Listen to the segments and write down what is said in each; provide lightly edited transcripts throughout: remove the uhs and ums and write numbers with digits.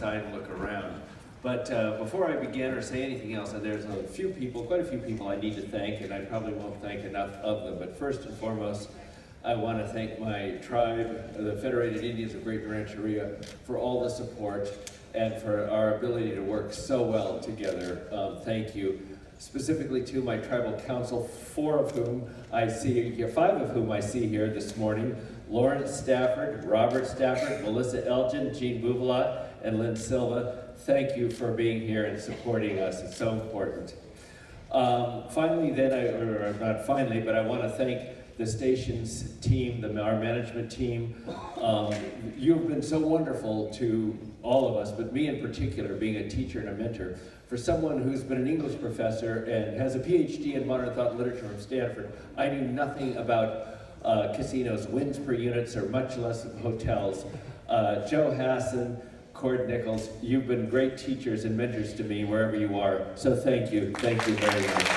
inside and look around. But before I begin or say anything else, there's quite a few people I need to thank, and I probably won't thank enough of them. But first and foremost, I want to thank my tribe, the Federated Indians of Graton Rancheria, for all the support and for our ability to work so well together. Thank you. Specifically to my tribal council, five of whom I see here this morning: Lawrence Stafford, Robert Stafford, Melissa Elgin, Jean Bouvelat, and Lynn Silva. Thank you for being here and supporting us. It's so important. Finally, but I want to thank the station's team, our management team. You've been so wonderful to all of us, but me in particular, being a teacher and a mentor. For someone who's been an English professor and has a PhD in modern thought and literature from Stanford, I knew nothing about casinos, wins per units, or much less hotels. Joe Hassan, Cord Nichols, you've been great teachers and mentors to me wherever you are, so thank you very much.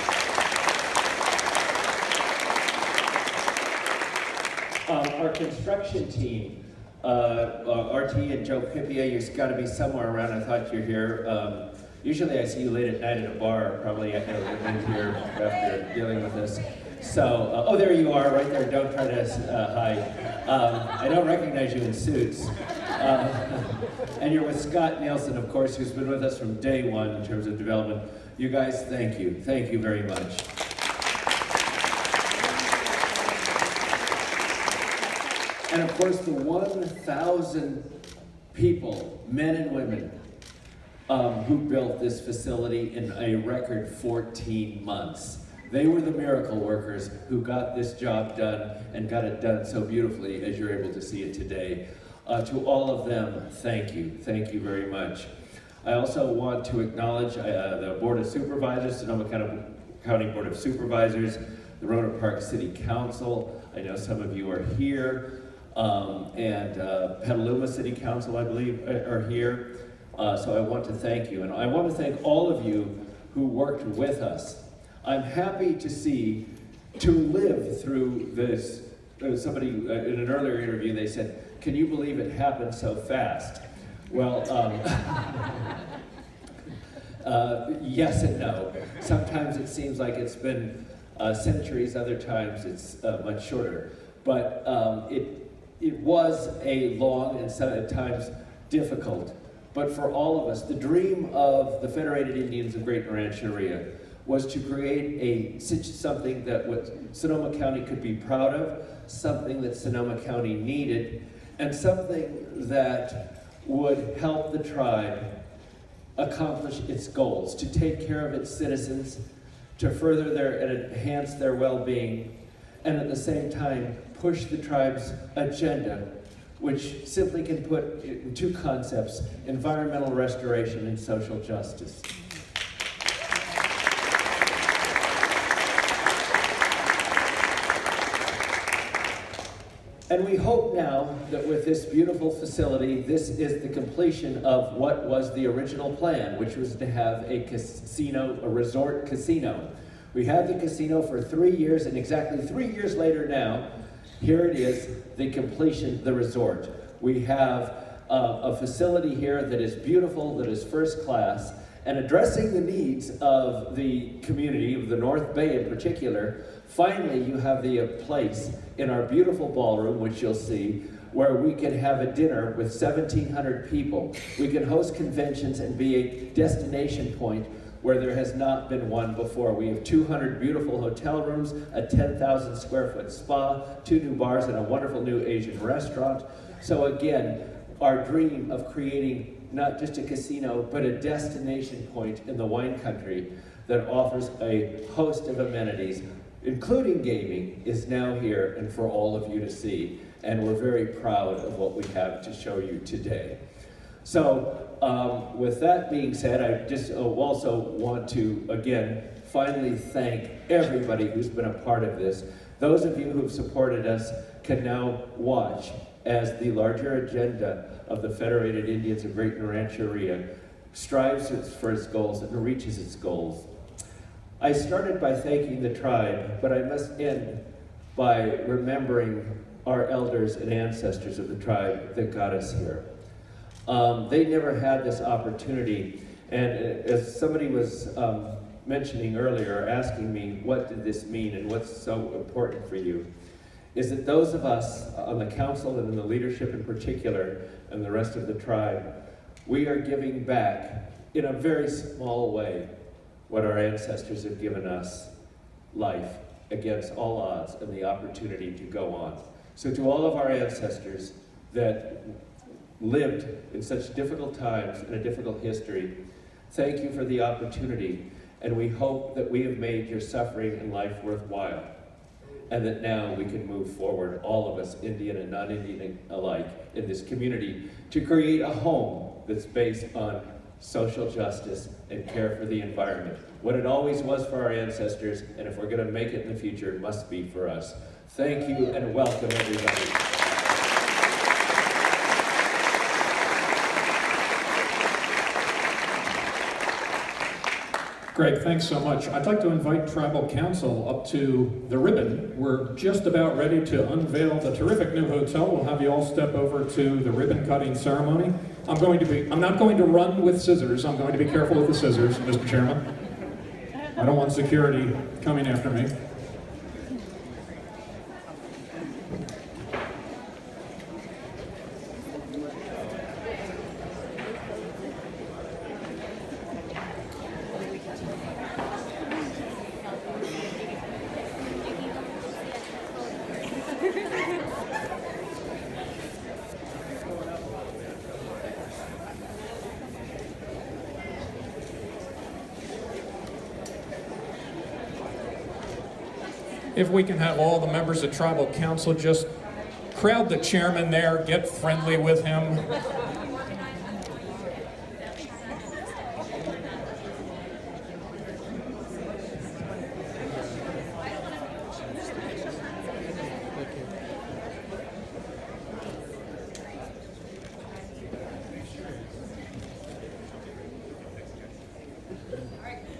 Our construction team, RT and Joe Pipia, you've got to be somewhere around. I thought you're here. Usually I see you late at night at a bar, probably here after dealing with this. So, oh, there you are, right there. Don't try to hide. I don't recognize you in suits. And you're with Scott Nielsen, of course, who's been with us from day one in terms of development. You guys, thank you. Thank you very much. And of course, the 1,000 people, men and women, who built this facility in a record 14 months. They were the miracle workers who got this job done and got it done so beautifully as you're able to see it today. To all of them, thank you. Thank you very much. I also want to acknowledge the Board of Supervisors, Sonoma County Board of Supervisors, the Roanoke Park City Council. I know some of you are here. And Petaluma City Council, I believe, are here. So I want to thank you. And I want to thank all of you who worked with us. I'm happy to live through this. Somebody in an earlier interview, they said, "Can you believe it happened so fast?" Well, yes and no. Sometimes it seems like it's been centuries, other times it's much shorter. But it was a long and at times difficult. But for all of us, the dream of the Federated Indians of Graton Rancheria was to create something that Sonoma County could be proud of, something that Sonoma County needed, and something that would help the tribe accomplish its goals, to take care of its citizens, to further and enhance their well-being, and at the same time push the tribe's agenda, which simply can put in two concepts: environmental restoration and social justice. And we hope now that with this beautiful facility, this is the completion of what was the original plan, which was to have a resort casino. We had the casino for 3 years, and exactly 3 years later now, here it is, the completion, the resort. We have a facility here that is beautiful, that is first class, and addressing the needs of the community, of the North Bay in particular. Finally, you have the place in our beautiful ballroom, which you'll see, where we can have a dinner with 1,700 people. We can host conventions and be a destination point where there has not been one before. We have 200 beautiful hotel rooms, a 10,000 square foot spa, 2 new bars, and a wonderful new Asian restaurant. So again, our dream of creating not just a casino, but a destination point in the wine country that offers a host of amenities, including gaming, is now here and for all of you to see. And we're very proud of what we have to show you today. So with that being said, I just also want to, again, finally thank everybody who's been a part of this. Those of you who've supported us can now watch as the larger agenda of the Federated Indians of Graton Rancheria strives for its goals and reaches its goals. I started by thanking the tribe, but I must end by remembering our elders and ancestors of the tribe that got us here. They never had this opportunity. And as somebody was mentioning earlier, asking me, what did this mean and what's so important for you, is that those of us on the council and in the leadership in particular, and the rest of the tribe, we are giving back in a very small way what our ancestors have given us, life against all odds and the opportunity to go on. So to all of our ancestors that lived in such difficult times and a difficult history, thank you for the opportunity, and we hope that we have made your suffering and life worthwhile, and that now we can move forward, all of us, Indian and non-Indian alike, in this community, to create a home that's based on social justice and care for the environment. What it always was for our ancestors, and if we're going to make it in the future, it must be for us. Thank you and welcome, everybody. Greg, thanks so much. I'd like to invite Tribal Council up to the ribbon. We're just about ready to unveil the terrific new hotel. We'll have you all step over to the ribbon cutting ceremony. I'm not going to run with scissors. I'm going to be careful with the scissors, Mr. Chairman. I don't want security coming after me. If we can have all the members of Tribal Council just crowd the chairman there, get friendly with him.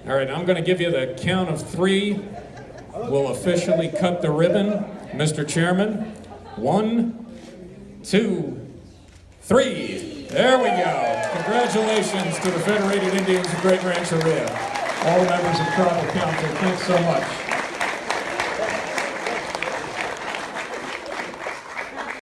All right, I'm going to give you the count of 3. We'll officially cut the ribbon. Mr. Chairman, 1, 2, 3. There we go. Congratulations to the Federated Indians of Great Rancheria. All members of Tribal Council, thanks so much.